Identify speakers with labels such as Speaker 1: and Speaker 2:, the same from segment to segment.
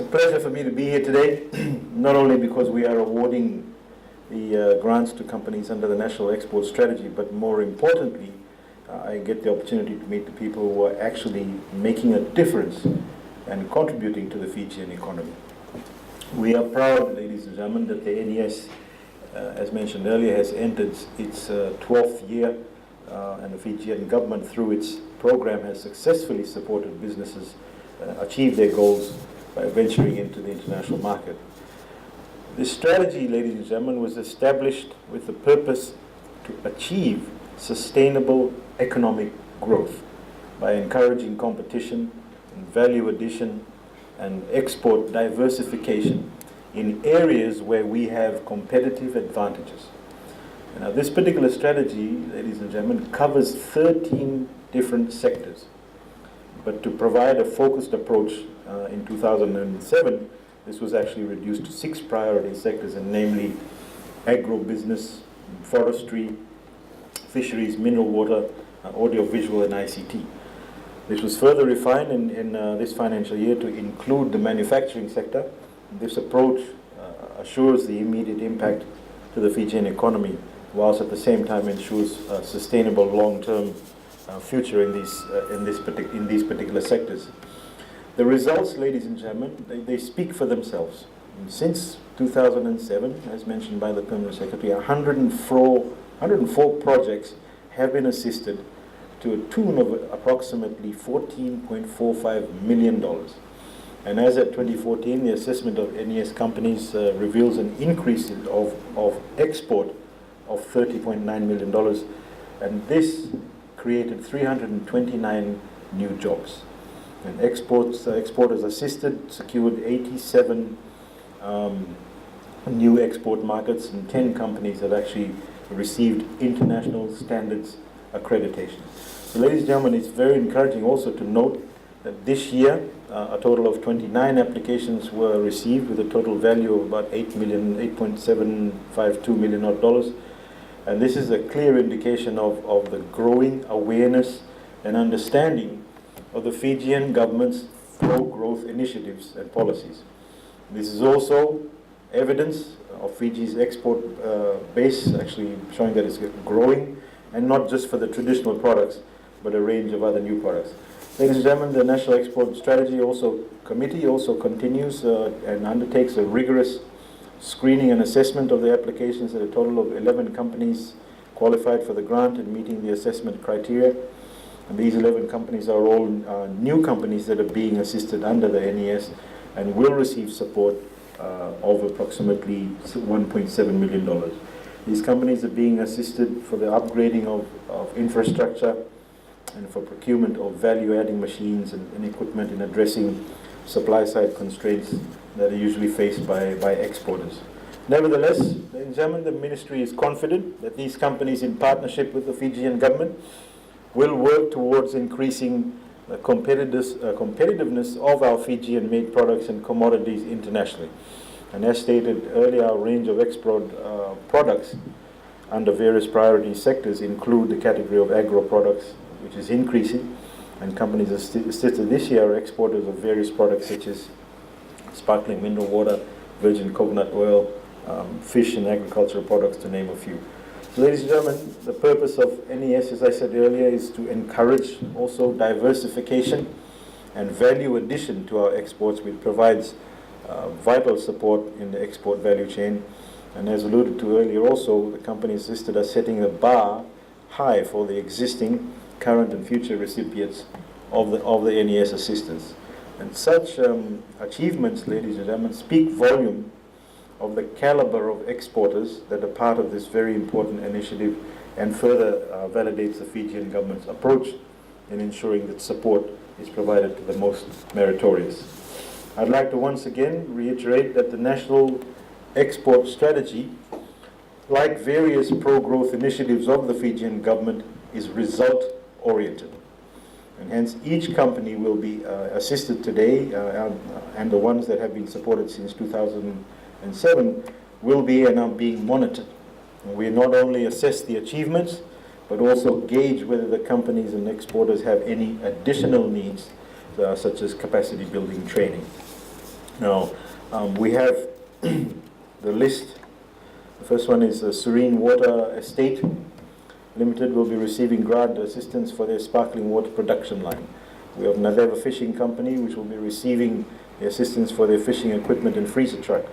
Speaker 1: It's a pleasure for me to be here today, not only because we are awarding the grants to companies under the National Export Strategy, but more importantly, I get the opportunity to meet the people who are actually making a difference and contributing to the Fijian economy. We are proud, ladies and gentlemen, that the NES, as mentioned earlier, has entered its 12th year, and the Fijian government, through its program, has successfully supported businesses achieve their goals by venturing into the international market. This strategy, ladies and gentlemen, was established with the purpose to achieve sustainable economic growth by encouraging competition and value addition and export diversification in areas where we have competitive advantages. Now, this particular strategy, ladies and gentlemen, covers 13 different sectors. But to provide a focused approach in 2007, this was actually reduced to 6 priority sectors, and namely agribusiness, forestry, fisheries, mineral water, audiovisual, and ICT. This was further refined in this financial year to include the manufacturing sector. This approach assures the immediate impact to the Fijian economy, whilst at the same time ensures a sustainable long-term future in these particular sectors. The results, ladies and gentlemen, they speak for themselves. And since 2007, as mentioned by the Permanent Secretary, 104 projects have been assisted to a tune of approximately $14.45 million. And as at 2014, the assessment of NES companies reveals an increase of export of $30.9 million, and this created 329 new jobs. And exporters assisted secured 87 new export markets, and 10 companies have actually received international standards accreditation. So, ladies and gentlemen, it's very encouraging also to note that this year a total of 29 applications were received with a total value of about $8.752 million odd. And this is a clear indication of the growing awareness and understanding of the Fijian government's pro-growth initiatives and policies. This is also evidence of Fiji's export base actually showing that it's growing, and not just for the traditional products, but a range of other new products. Ladies and gentlemen, the National Export Strategy Committee also continues and undertakes a rigorous screening and assessment of the applications, at a total of 11 companies qualified for the grant and meeting the assessment criteria. And these 11 companies are all new companies that are being assisted under the NES and will receive support of approximately $1.7 million. These companies are being assisted for the upgrading of infrastructure and for procurement of value-adding machines and equipment in addressing supply-side constraints that are usually faced by exporters. Nevertheless, ladies and gentlemen, the Ministry is confident that these companies, in partnership with the Fijian government, will work towards increasing the competitiveness of our Fijian-made products and commodities internationally. And as stated earlier, our range of export products under various priority sectors include the category of agro products, which is increasing, and companies assisted this year are exporters of various products such as sparkling mineral water, virgin coconut oil, fish and agricultural products, to name a few. So, ladies and gentlemen, the purpose of NES, as I said earlier, is to encourage also diversification and value addition to our exports, which provides vital support in the export value chain. And as alluded to earlier also, the company assisted us setting the bar high for the existing, current and future recipients of the NES assistance. And such achievements, ladies and gentlemen, speak volume of the caliber of exporters that are part of this very important initiative, and further validates the Fijian government's approach in ensuring that support is provided to the most meritorious. I'd like to once again reiterate that the National Export Strategy, like various pro-growth initiatives of the Fijian government, is result-oriented. And hence each company will be assisted today, and the ones that have been supported since 2007 will be and are being monitored. And we not only assess the achievements, but also gauge whether the companies and exporters have any additional needs, such as capacity building training. Now, we have the list. The first one is Serene Water Estate Limited will be receiving grant assistance for their sparkling water production line. We have Nadeva Fishing Company, which will be receiving the assistance for their fishing equipment and freezer truck.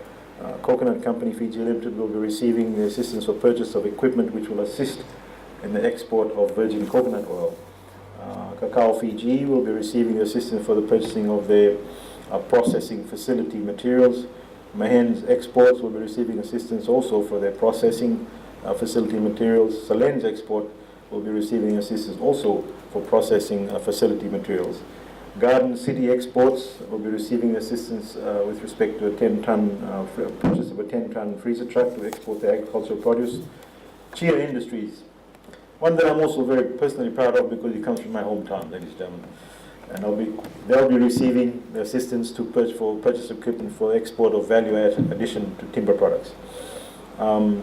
Speaker 1: Coconut Company Fiji Limited will be receiving the assistance for purchase of equipment which will assist in the export of virgin coconut oil. Cacao Fiji will be receiving assistance for the purchasing of their processing facility materials. Mahen's Exports will be receiving assistance also for their processing facility materials. Salen's Export will be receiving assistance also for processing facility materials. Garden City Exports will be receiving assistance with respect to a 10-ton purchase of a 10-ton freezer truck to export their agricultural produce. Chia Industries, one that I'm also very personally proud of because it comes from my hometown, ladies and gentlemen. And they'll be receiving the assistance to purchase equipment for export of value addition to timber products.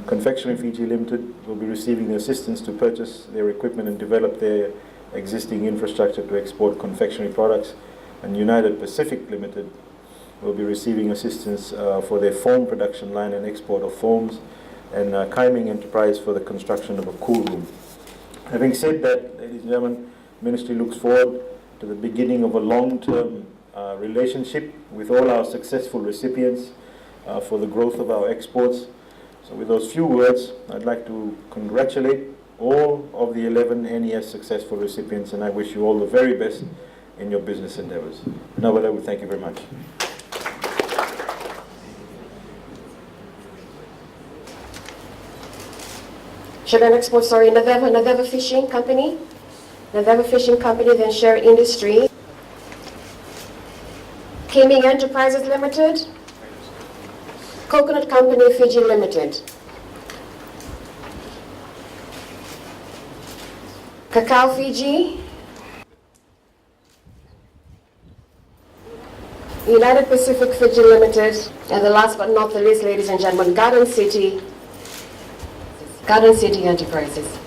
Speaker 1: Confectionery Fiji Limited will be receiving the assistance to purchase their equipment and develop their existing infrastructure to export confectionery products. And United Pacific Limited will be receiving assistance for their foam production line and export of foams. And Kaiming Enterprise for the construction of a cool room. Having said that, ladies and gentlemen, Ministry looks forward to the beginning of a long-term relationship with all our successful recipients for the growth of our exports. So with those few words, I'd like to congratulate all of the 11 NES successful recipients, and I wish you all the very best in your business endeavors. Nawala, thank you very much.
Speaker 2: Sugar and export, sorry, Nadeva Fishing Company. Nadeva Fishing Company, then Share Industry. Kaiming Enterprises Limited. Coconut Company Fiji Limited. Cacao Fiji. United Pacific Fiji Limited. And the last but not the least, ladies and gentlemen, Garden City Enterprises.